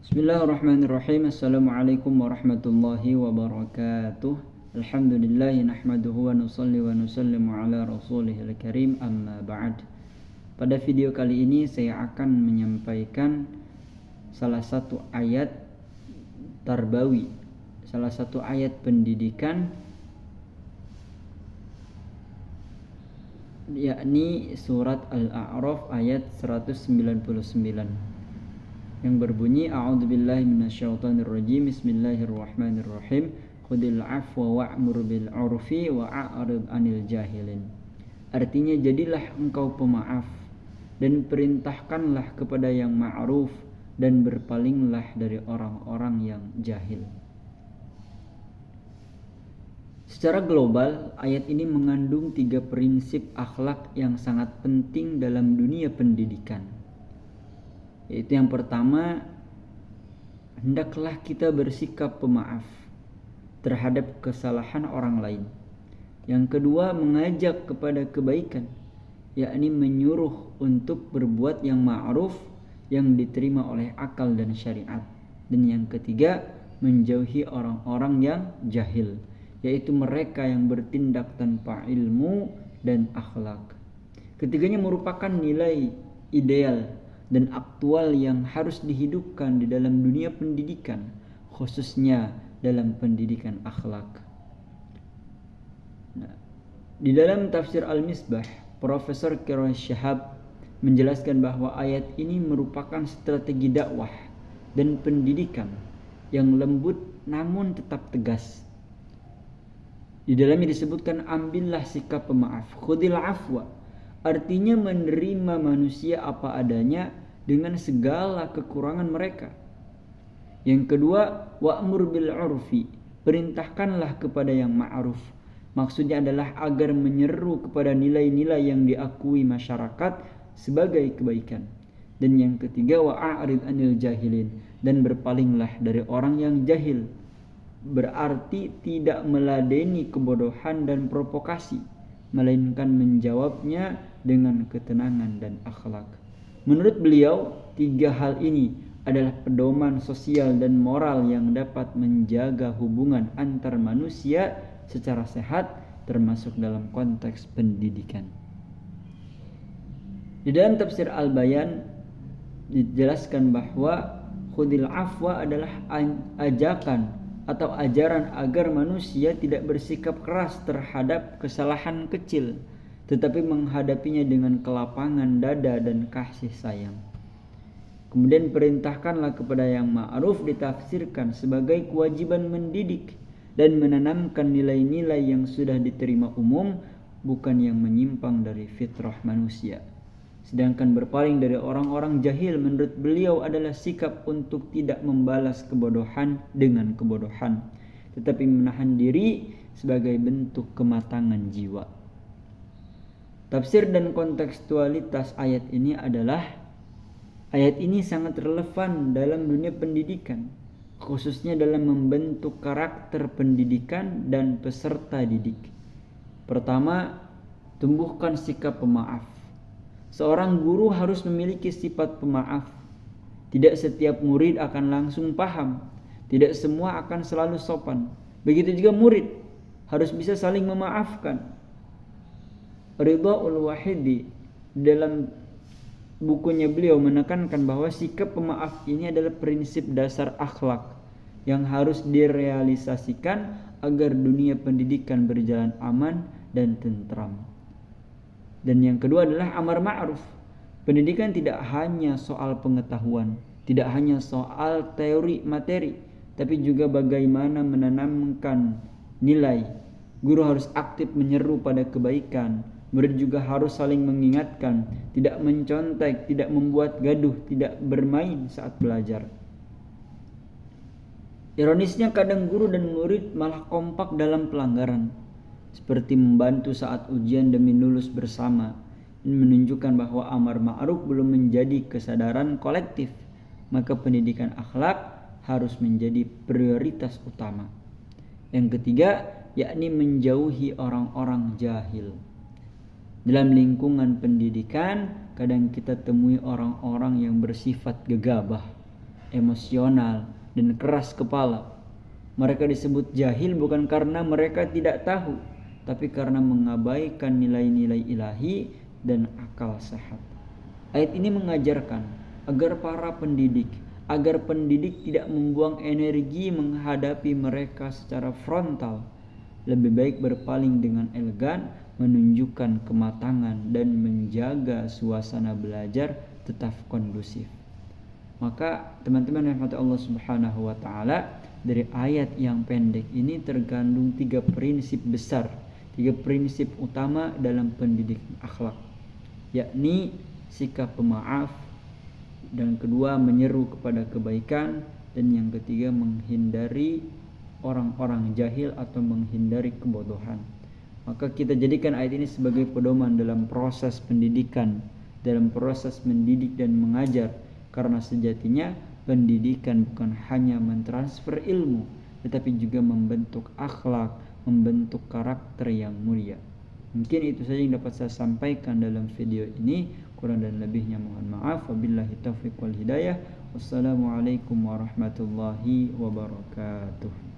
Bismillahirrahmanirrahim. Assalamualaikum warahmatullahi wabarakatuh. Alhamdulillahi nahmaduhu wa nusalli wa nusallimu ala rasulihil karim, amma ba'd. Pada video kali ini saya akan menyampaikan salah satu ayat tarbawi, salah satu ayat pendidikan, yakni surat Al-A'raf ayat 199 yang berbunyi a'udzubillahi minasyaitonirrajim, bismillahirrahmanirrahim, khudil afwa wa'mur bil 'urfi wa'arid 'anil jahilin. Artinya, jadilah engkau pemaaf dan perintahkanlah kepada yang ma'ruf dan berpalinglah dari orang-orang yang jahil. Secara global, ayat ini mengandung 3 prinsip akhlak yang sangat penting dalam dunia pendidikan. Yaitu yang pertama, hendaklah kita bersikap pemaaf terhadap kesalahan orang lain. Yang kedua, mengajak kepada kebaikan, yakni menyuruh untuk berbuat yang ma'ruf yang diterima oleh akal dan syariat. Dan yang ketiga, menjauhi orang-orang yang jahil, yaitu mereka yang bertindak tanpa ilmu dan akhlak. Ketiganya merupakan nilai ideal dan aktual yang harus dihidupkan di dalam dunia pendidikan, khususnya dalam pendidikan akhlak. Di dalam tafsir Al-Misbah, Profesor Quraish Shihab menjelaskan bahwa ayat ini merupakan strategi dakwah dan pendidikan yang lembut namun tetap tegas. Di dalamnya disebutkan, ambillah sikap pemaaf, khudil afwa, artinya menerima manusia apa adanya dengan segala kekurangan mereka. Yang kedua, wa'mur bil 'urfi, perintahkanlah kepada yang ma'ruf. Maksudnya adalah agar menyeru kepada nilai-nilai yang diakui masyarakat sebagai kebaikan. Dan yang ketiga, wa'arid 'anil jahilin, dan berpalinglah dari orang yang jahil. Berarti tidak meladeni kebodohan dan provokasi, melainkan menjawabnya dengan ketenangan dan akhlak. Menurut beliau, 3 hal ini adalah pedoman sosial dan moral yang dapat menjaga hubungan antar manusia secara sehat, termasuk dalam konteks pendidikan. Di dalam tafsir Al-Bayan dijelaskan bahwa khudil afwa adalah ajakan atau ajaran agar manusia tidak bersikap keras terhadap kesalahan kecil, tetapi menghadapinya dengan kelapangan dada dan kasih sayang. Kemudian perintahkanlah kepada yang ma'ruf ditafsirkan sebagai kewajiban mendidik dan menanamkan nilai-nilai yang sudah diterima umum, bukan yang menyimpang dari fitrah manusia. Sedangkan berpaling dari orang-orang jahil menurut beliau adalah sikap untuk tidak membalas kebodohan dengan kebodohan, tetapi menahan diri sebagai bentuk kematangan jiwa. Tafsir dan kontekstualitas ayat ini adalah, ayat ini sangat relevan dalam dunia pendidikan, khususnya dalam membentuk karakter pendidikan dan peserta didik. Pertama, tumbuhkan sikap pemaaf. Seorang guru harus memiliki sifat pemaaf. Tidak setiap murid akan langsung paham, tidak semua akan selalu sopan. Begitu juga murid harus bisa saling memaafkan. Ridhaul Wahidi dalam bukunya beliau menekankan bahwa sikap pemaaf ini adalah prinsip dasar akhlak yang harus direalisasikan agar dunia pendidikan berjalan aman dan tentram. Dan yang kedua adalah amar ma'ruf. Pendidikan tidak hanya soal pengetahuan, tidak hanya soal teori materi, tapi juga bagaimana menanamkan nilai. Guru harus aktif menyeru pada kebaikan. Murid juga harus saling mengingatkan, tidak mencontek, tidak membuat gaduh, tidak bermain saat belajar. Ironisnya, kadang guru dan murid malah kompak dalam pelanggaran, seperti membantu saat ujian demi lulus bersama. Ini menunjukkan bahwa amar ma'ruf belum menjadi kesadaran kolektif, maka pendidikan akhlak harus menjadi prioritas utama. Yang ketiga, yakni menjauhi orang-orang jahil. Dalam lingkungan pendidikan, kadang kita temui orang-orang yang bersifat gegabah, emosional, dan keras kepala. Mereka disebut jahil bukan karena mereka tidak tahu, tapi karena mengabaikan nilai-nilai ilahi dan akal sehat. Ayat ini mengajarkan agar pendidik tidak membuang energi menghadapi mereka secara frontal. Lebih baik berpaling dengan elegan, menunjukkan kematangan dan menjaga suasana belajar tetap kondusif. Maka teman-teman yang dirahmati Allah Subhanahu wa taala, dari ayat yang pendek ini terkandung 3 prinsip besar, 3 prinsip utama dalam pendidikan akhlak, yakni sikap pemaaf, dan kedua menyeru kepada kebaikan, dan yang ketiga menghindari orang-orang jahil atau menghindari kebodohan. Maka kita jadikan ayat ini sebagai pedoman dalam proses pendidikan, dalam proses mendidik dan mengajar, karena sejatinya pendidikan bukan hanya mentransfer ilmu, tetapi juga membentuk akhlak, membentuk karakter yang mulia. Mungkin itu saja yang dapat saya sampaikan dalam video ini. Kurang dan lebihnya mohon maaf. Wabillahi taufiq wal hidayah. Wassalamualaikum warahmatullahi wabarakatuh.